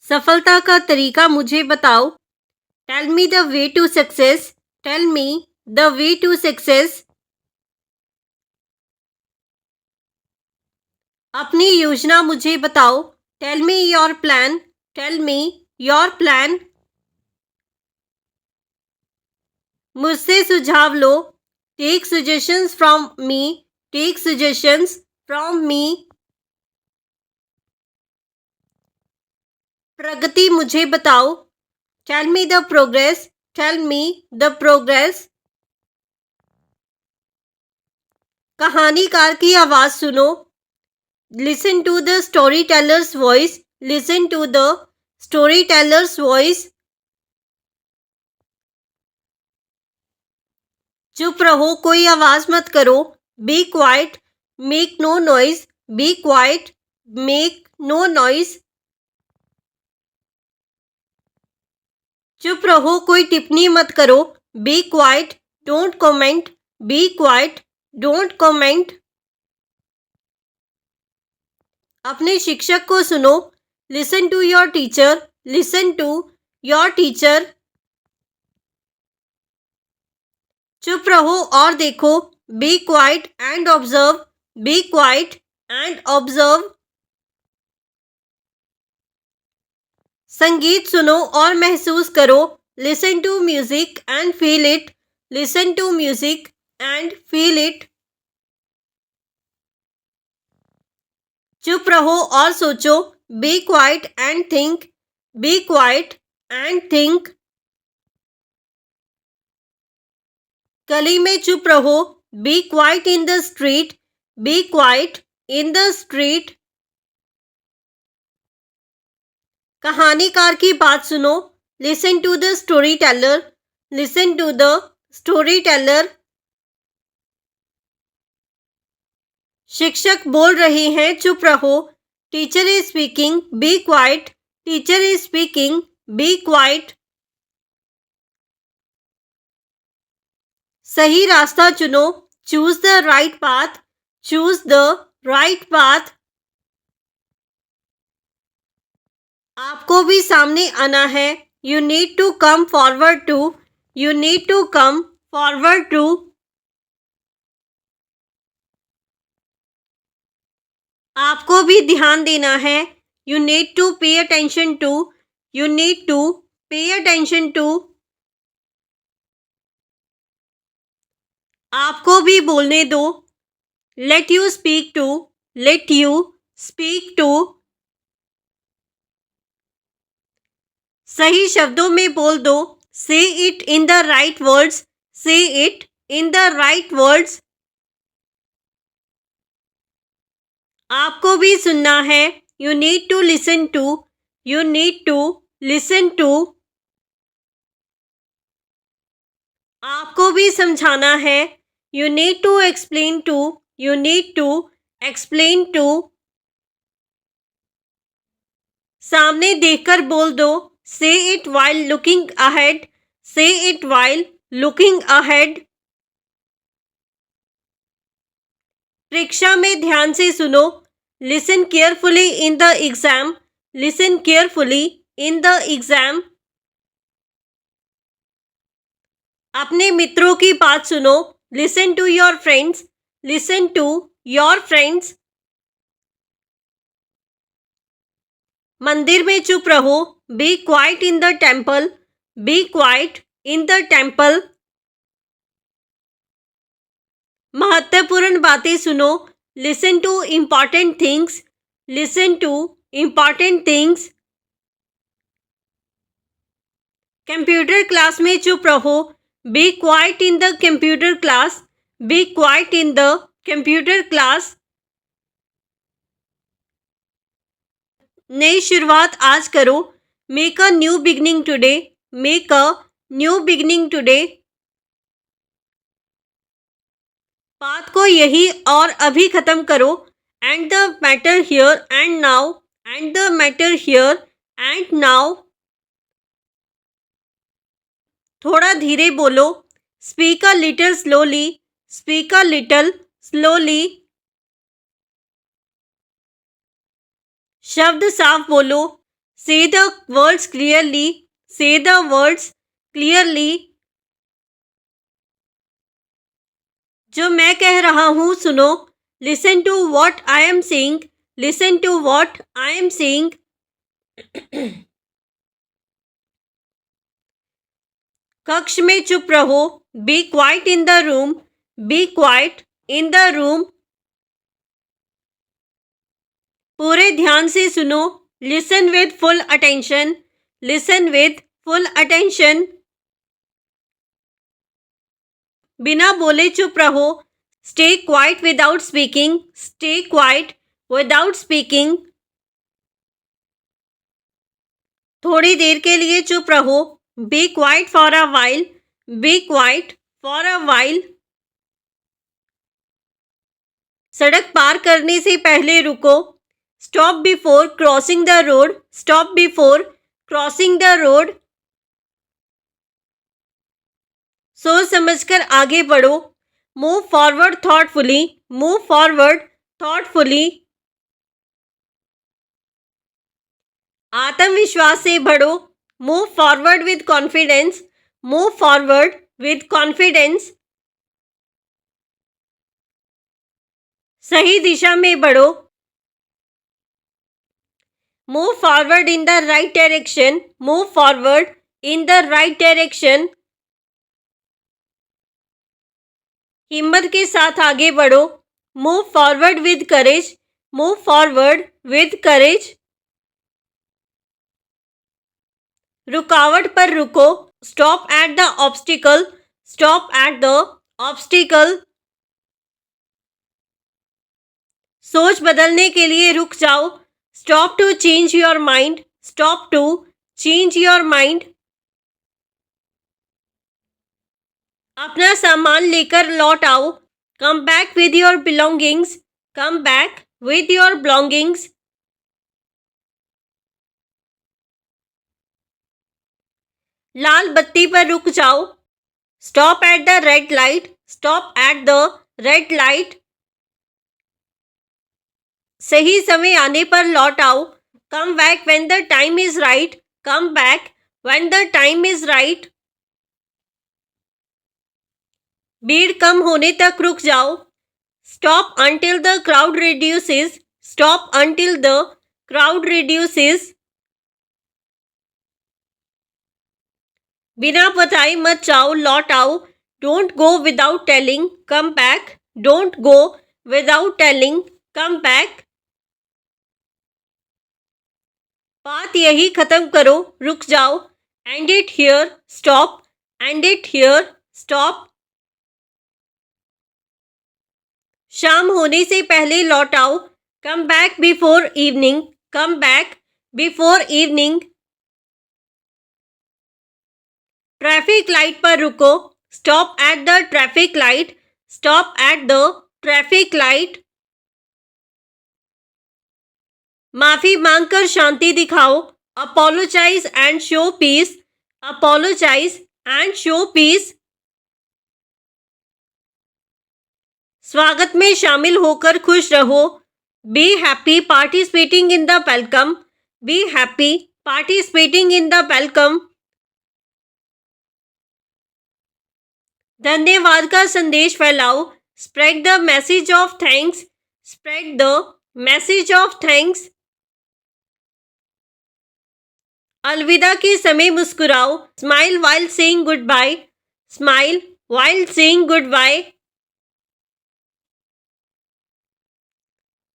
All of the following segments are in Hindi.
सफलता का तरीका मुझे बताओ। Tell me the way to success. Tell me the way to success. अपनी योजना मुझे बताओ। Tell me your plan. Tell me your plan. मुझसे सुझाव लो। Take suggestions from me. Take suggestions from me. प्रगति मुझे बताओ। Tell me the progress. Tell me the progress. कहानीकार की आवाज सुनो। Listen to the storyteller's voice. Listen to the storyteller's voice. चुप रहो, कोई आवाज मत करो। Be quiet, make no noise. Be quiet, make no noise. चुप रहो, कोई टिप्पणी मत करो। Be quiet, don't comment. Be quiet, don't comment. अपने शिक्षक को सुनो। Listen to your teacher. Listen to your teacher. चुप रहो और देखो। Be quiet and observe. Be quiet and observe. संगीत सुनो और महसूस करो। Listen to music and feel it. Listen to music and feel it. चुप रहो और सोचो। Be quiet and think. Be quiet and think. गली में चुप रहो। Be quiet in the street. Be quiet in the street. कहानीकार की बात सुनो। Listen to the storyteller. Listen to the storyteller. शिक्षक बोल रहे हैं, चुप रहो। Teacher is speaking, be quiet. Teacher is speaking, be quiet. सही रास्ता चुनो। Choose the right path. Choose the right path. आपको भी सामने आना है। You need to come forward too. You need to come forward too. आपको भी ध्यान देना है। You need to pay attention too. You need to pay attention too. आपको भी बोलने दो। Let you speak too. Let you speak too. सही शब्दों में बोल दो। Say it in the right words. Say it in the right words. आपको भी सुनना है। You need to listen too. You need to listen to. आपको भी समझाना है। You need to explain too. You need to explain too. सामने देखकर बोल दो। Say it while looking ahead. Say it while looking ahead. परीक्षा में ध्यान से सुनो। Listen carefully in the exam. Listen carefully in the exam. अपने मित्रों की बात सुनो। Listen to your friends. Listen to your friends. मंदिर में चुप रहो। Be quiet in the temple. Be quiet in the temple. महत्वपूर्ण बातें सुनो। Listen to important things. Listen to important things. Computer class में चुप रहो। Be quiet in the computer class. Be quiet in the computer class. नई शुरुआत आज करो। Make a new beginning today. Make a new beginning today. बात को यही और अभी खत्म करो। End the matter here and now. End the matter here and now. थोड़ा धीरे बोलो। Speak a little slowly. Speak a little slowly. शब्द साफ बोलो। Say the words clearly. Say the words clearly. जो मैं कह रहा हूँ सुनो. Listen to what I am saying. Listen to what I am saying. कक्ष में चुप रहो. Be quiet in the room. Be quiet in the room. पूरे ध्यान से सुनो. Listen with full attention. Listen with full attention. बिना बोले चुप रहो. Stay quiet without speaking. Stay quiet without speaking. थोड़ी देर के लिए चुप रहो. Be quiet for a while. Be quiet for a while. सड़क पार करने से पहले रुको. Stop before crossing the road. Stop before crossing the road. सोच समझकर आगे बढ़ो. Move forward thoughtfully. Move forward thoughtfully. आत्मविश्वास से बढ़ो. Move forward with confidence. Move forward with confidence. सही दिशा में बढ़ो. Move forward in the right direction. Move forward in the right direction. हिम्मत के साथ आगे बढ़ो. Move forward with courage. Move forward with courage. रुकावट पर रुको. Stop at the obstacle. Stop at the obstacle. सोच बदलने के लिए रुक जाओ. Stop to change your mind. Stop to change your mind. अपना सामान लेकर लौट आओ. Come back with your belongings. Come back with your belongings. लाल बत्ती पर रुक जाओ. Stop at the red light. Stop at the red light. सही समय आने पर लौट आओ. Come back when the time is right. Come back when the time is right. भीड़ कम होने तक रुक जाओ. Stop until the crowd reduces. Stop until the crowd reduces. बिना बताए मत जाओ. लौट आओ. Don't go without telling. Come back. Don't go without telling. Come back. बात यही खत्म करो. रुक जाओ. End it here. Stop. End it here. Stop. शाम होने से पहले लौट आओ. Come back before evening. Come back before evening. Traffic light पर रुको. Stop at the traffic light. Stop at the traffic light. माफी मांगकर शांति दिखाओ. Apologize and show peace. Apologize and show peace. स्वागत में शामिल होकर खुश रहो. Be happy participating in the welcome. Be happy participating in the welcome. धन्यवाद का संदेश फैलाओ. Spread the message of thanks. Spread the message of thanks. अलविदा के समय मुस्कुराओ. Smile while saying goodbye. Smile while saying goodbye.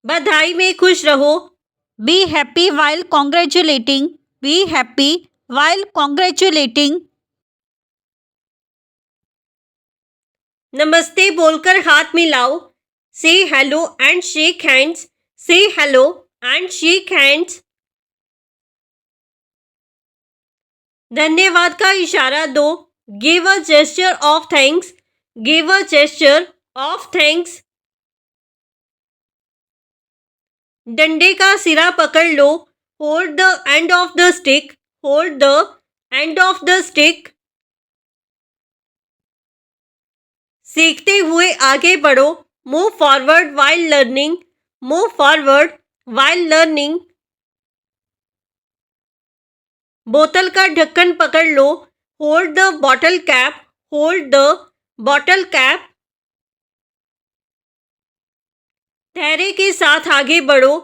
बधाई में खुश रहो. Be happy while congratulating. Be happy while congratulating. नमस्ते बोलकर हाथ मिलाओ. Say hello and shake hands. Say hello and shake hands. धन्यवाद का इशारा दो. Give a gesture of thanks. Give a gesture of thanks. डंडे का सिरा पकड़ लो. Hold the end of the stick. Hold the end of the stick. सीखते हुए आगे बढ़ो. Move forward while learning. Move forward while learning. बोतल का ढक्कन पकड़ लो, hold the bottle cap, hold the bottle cap. धैर्य के साथ आगे बढ़ो,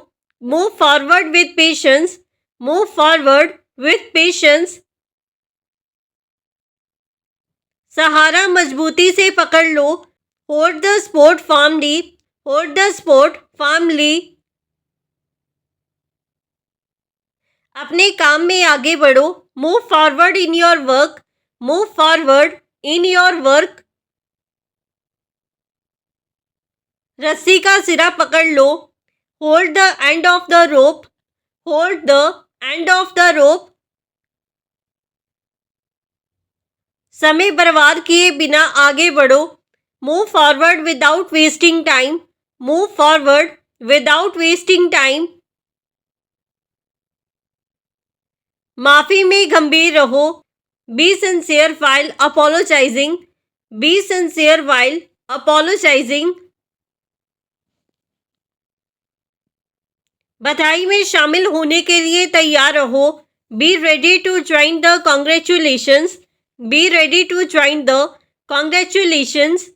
move forward with patience, move forward with patience. सहारा मजबूती से पकड़ लो, hold the support firmly, hold the support firmly. अपने काम में आगे बढ़ो, move forward in your work, move forward in your work. रस्सी का सिरा पकड़ लो, hold the end of the rope, hold the end of the रोप। समय बर्बाद किए बिना आगे बढ़ो, move forward without wasting time, move forward without wasting time. माफी में गंभीर रहो, be sincere while apologising, be sincere while apologising. बधाई में शामिल होने के लिए तैयार रहो, be ready to join the congratulations, be ready to join the congratulations.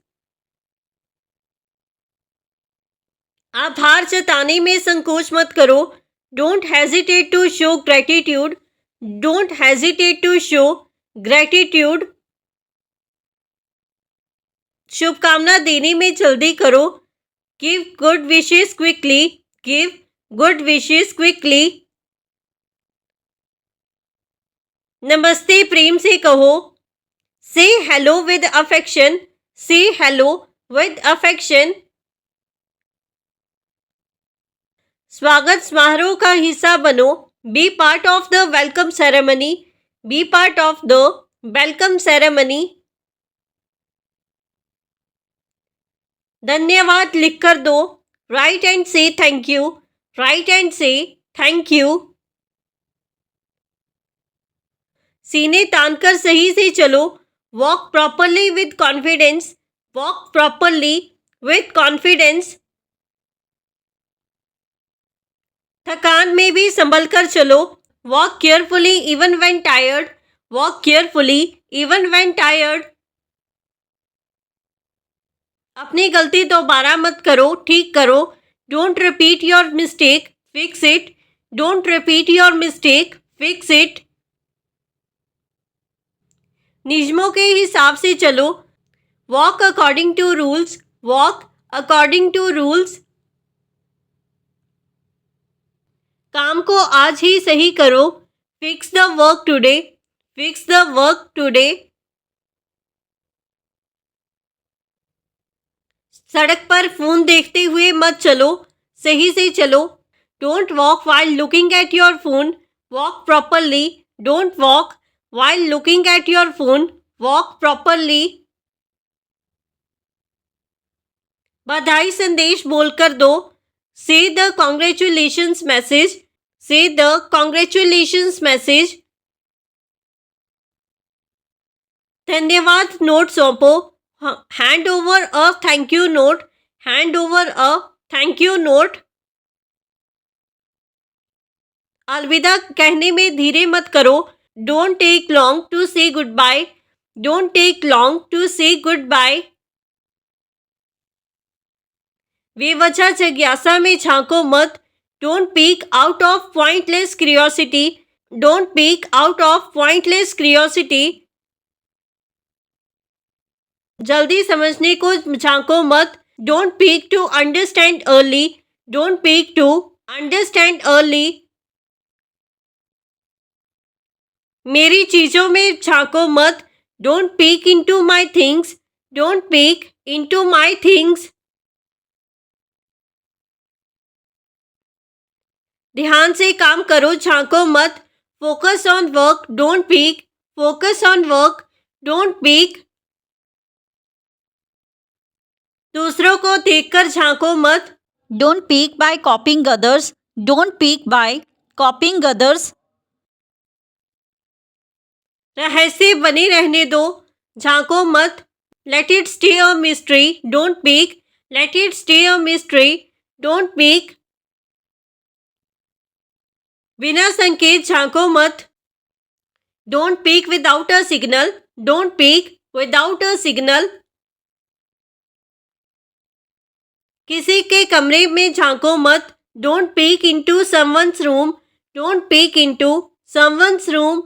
आभार जताने में संकोच मत करो, don't hesitate to show gratitude, don't hesitate to show gratitude. शुभकामना देने में जल्दी करो, give good wishes quickly, give good wishes quickly. नमस्ते प्रेम से कहो, say hello with affection, say hello with affection. स्वागत समारोह का हिस्सा बनो, be part of the welcome ceremony, be part of the welcome ceremony. धन्यवाद लिखकर दो, write and say thank you, write and say thank you. सीने तानकर सही से चलो, walk properly with confidence, walk properly with confidence. थकान में भी संभल कर चलो, walk carefully even when tired, walk carefully even when tired. अपनी गलती दोबारा मत करो, ठीक करो, don't repeat your mistake, fix it, don't repeat your mistake, fix it. नियमों के हिसाब से चलो, walk according to rules, walk according to rules. काम को आज ही सही करो, fix the work today, fix the work today. सड़क पर फोन देखते हुए मत चलो, सही से चलो, don't walk while looking at your phone, walk properly, don't walk while looking at your phone, walk properly. बधाई संदेश बोलकर दो, say the congratulations message, say the congratulations message. धन्यवाद नोट सौंपो, hand over a thank you note, hand over a thank you note. अलविदा कहने में धीरे मत करो, don't take long to say goodbye, don't take long to say goodbye. बेवजह जिज्ञासा में झांको मत, don't peek out of pointless curiosity, don't peek out of pointless curiosity. जल्दी समझने को झांको मत, don't peek to understand early, don't peek to understand early. मेरी चीजों में झांको मत, don't peek into my things, don't peek into my things. ध्यान से काम करो, झांको मत, focus on work, don't peek, focus on work, don't peek. दूसरों को देखकर झांको मत, Don't peek by copying others. Don't peek by copying others. रहस्य बने रहने दो, झांको मत, let it stay a mystery, don't peak, let it stay a mystery, don't peak. बिना संकेत झांको मत, Don't peek without a signal. Don't peek without a signal. किसी के कमरे में झांको मत. Don't peek into someone's room. Don't peek into someone's room.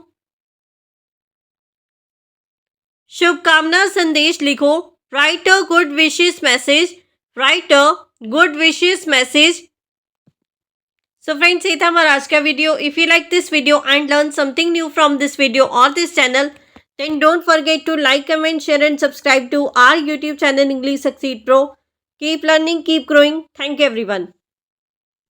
शुभकामना संदेश लिखो. Write a good wishes message. Write a good wishes message. So friends, ये था हमारा आज का video. If you like this video and learn something new from this video or this channel, then don't forget to like, comment, share and subscribe to our YouTube channel English Succeed Pro. Keep learning, keep growing. Thank you everyone.